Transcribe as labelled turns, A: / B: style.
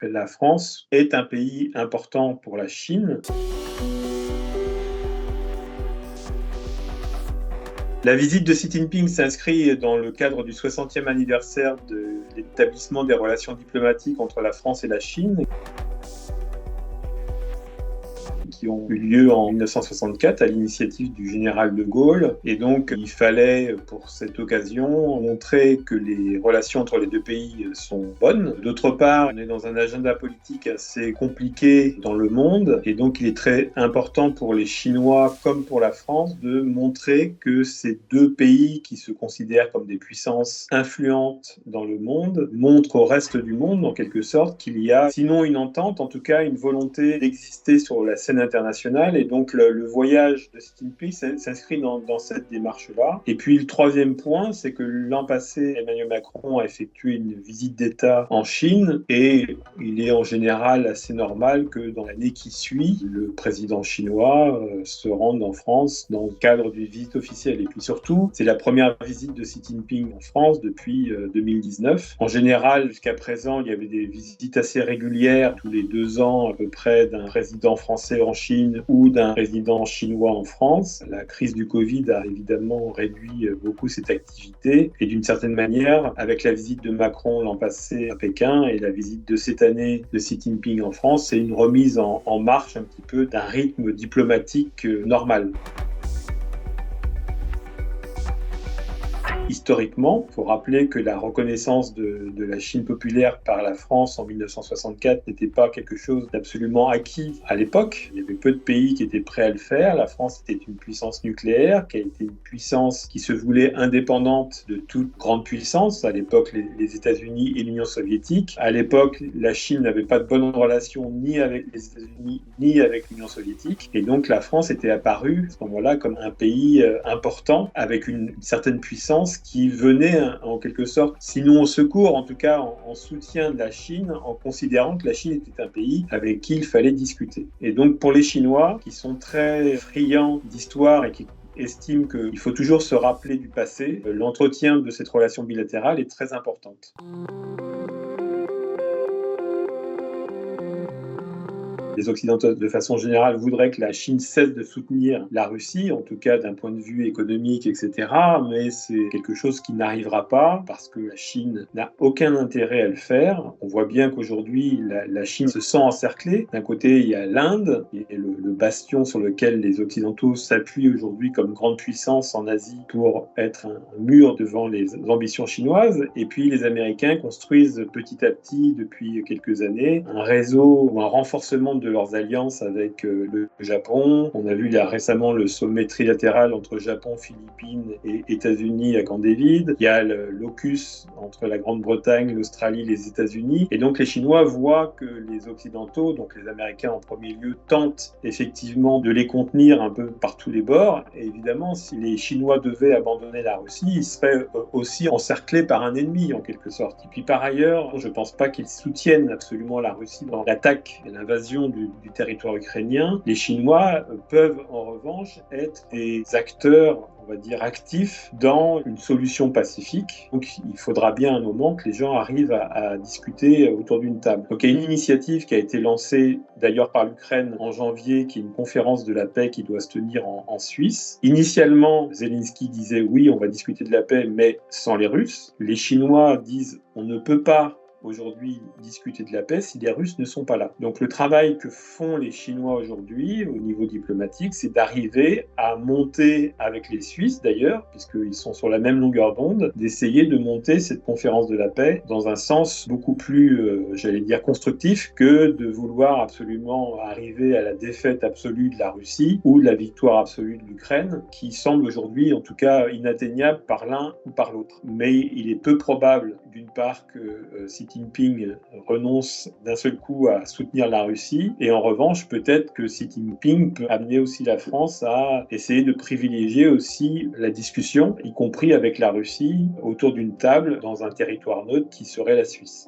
A: La France est un pays important pour la Chine. La visite de Xi Jinping s'inscrit dans le cadre du 60e anniversaire de l'établissement des relations diplomatiques entre la France et la Chine, qui ont eu lieu en 1964 à l'initiative du général de Gaulle. Et donc, il fallait, pour cette occasion, montrer que les relations entre les deux pays sont bonnes. D'autre part, on est dans un agenda politique assez compliqué dans le monde. Et donc, il est très important pour les Chinois comme pour la France de montrer que ces deux pays qui se considèrent comme des puissances influentes dans le monde montrent au reste du monde, en quelque sorte, qu'il y a, sinon une entente, en tout cas une volonté d'exister sur la scène internationale. Et donc le voyage de Xi Jinping s'inscrit dans cette démarche-là. Et puis le troisième point, c'est que l'an passé, Emmanuel Macron a effectué une visite d'État en Chine, et il est en général assez normal que dans l'année qui suit, le président chinois se rende en France dans le cadre d'une visite officielle. Et puis surtout, c'est la première visite de Xi Jinping en France depuis 2019. En général, jusqu'à présent, il y avait des visites assez régulières, tous les 2 ans à peu près, d'un président français en Chine ou d'un président chinois en France. La crise du Covid a évidemment réduit beaucoup cette activité, et d'une certaine manière, avec la visite de Macron l'an passé à Pékin et la visite de cette année de Xi Jinping en France, c'est une remise en marche un petit peu d'un rythme diplomatique normal. Historiquement, il faut rappeler que la reconnaissance de la Chine populaire par la France en 1964 n'était pas quelque chose d'absolument acquis à l'époque. Il y avait peu de pays qui étaient prêts à le faire. La France était une puissance nucléaire, qui a été une puissance qui se voulait indépendante de toute grande puissance. À l'époque, les États-Unis et l'Union soviétique. À l'époque, la Chine n'avait pas de bonnes relations ni avec les États-Unis ni avec l'Union soviétique. Et donc, la France était apparue à ce moment-là comme un pays important, avec une certaine puissance qui venait en quelque sorte, sinon au secours, en tout cas en soutien de la Chine, en considérant que la Chine était un pays avec qui il fallait discuter. Et donc pour les Chinois, qui sont très friands d'histoire et qui estiment qu'il faut toujours se rappeler du passé, l'entretien de cette relation bilatérale est très importante. Les Occidentaux, de façon générale, voudraient que la Chine cesse de soutenir la Russie, en tout cas d'un point de vue économique, etc. Mais c'est quelque chose qui n'arrivera pas parce que la Chine n'a aucun intérêt à le faire. On voit bien qu'aujourd'hui, la Chine se sent encerclée. D'un côté, il y a l'Inde, qui est le bastion sur lequel les Occidentaux s'appuient aujourd'hui comme grande puissance en Asie pour être un mur devant les ambitions chinoises. Et puis, les Américains construisent petit à petit, depuis quelques années, un réseau ou un renforcement de leurs alliances avec le Japon. On a vu là récemment le sommet trilatéral entre Japon, Philippines et États-Unis à Camp David. Il y a l'AUKUS entre la Grande-Bretagne, l'Australie, les États-Unis. Et donc les Chinois voient que les Occidentaux, donc les Américains en premier lieu, tentent effectivement de les contenir un peu par tous les bords. Et évidemment, si les Chinois devaient abandonner la Russie, ils seraient aussi encerclés par un ennemi en quelque sorte. Et puis par ailleurs, je ne pense pas qu'ils soutiennent absolument la Russie dans l'attaque et l'invasion du territoire ukrainien. Les Chinois peuvent en revanche être des acteurs, on va dire, actifs dans une solution pacifique. Donc il faudra bien un moment que les gens arrivent à discuter autour d'une table. Donc il y a une initiative qui a été lancée d'ailleurs par l'Ukraine en janvier, qui est une conférence de la paix qui doit se tenir en Suisse. Initialement, Zelensky disait oui, on va discuter de la paix, mais sans les Russes. Les Chinois disent on ne peut pas aujourd'hui discuter de la paix si les Russes ne sont pas là. Donc le travail que font les Chinois aujourd'hui au niveau diplomatique, c'est d'arriver à monter avec les Suisses d'ailleurs, puisqu'ils sont sur la même longueur d'onde, d'essayer de monter cette conférence de la paix dans un sens beaucoup plus, j'allais dire, constructif que de vouloir absolument arriver à la défaite absolue de la Russie ou de la victoire absolue de l'Ukraine, qui semble aujourd'hui en tout cas inatteignable par l'un ou par l'autre. Mais il est peu probable, d'une part, que Xi Jinping renonce d'un seul coup à soutenir la Russie, et en revanche peut-être que Xi Jinping peut amener aussi la France à essayer de privilégier aussi la discussion, y compris avec la Russie, autour d'une table dans un territoire neutre qui serait la Suisse.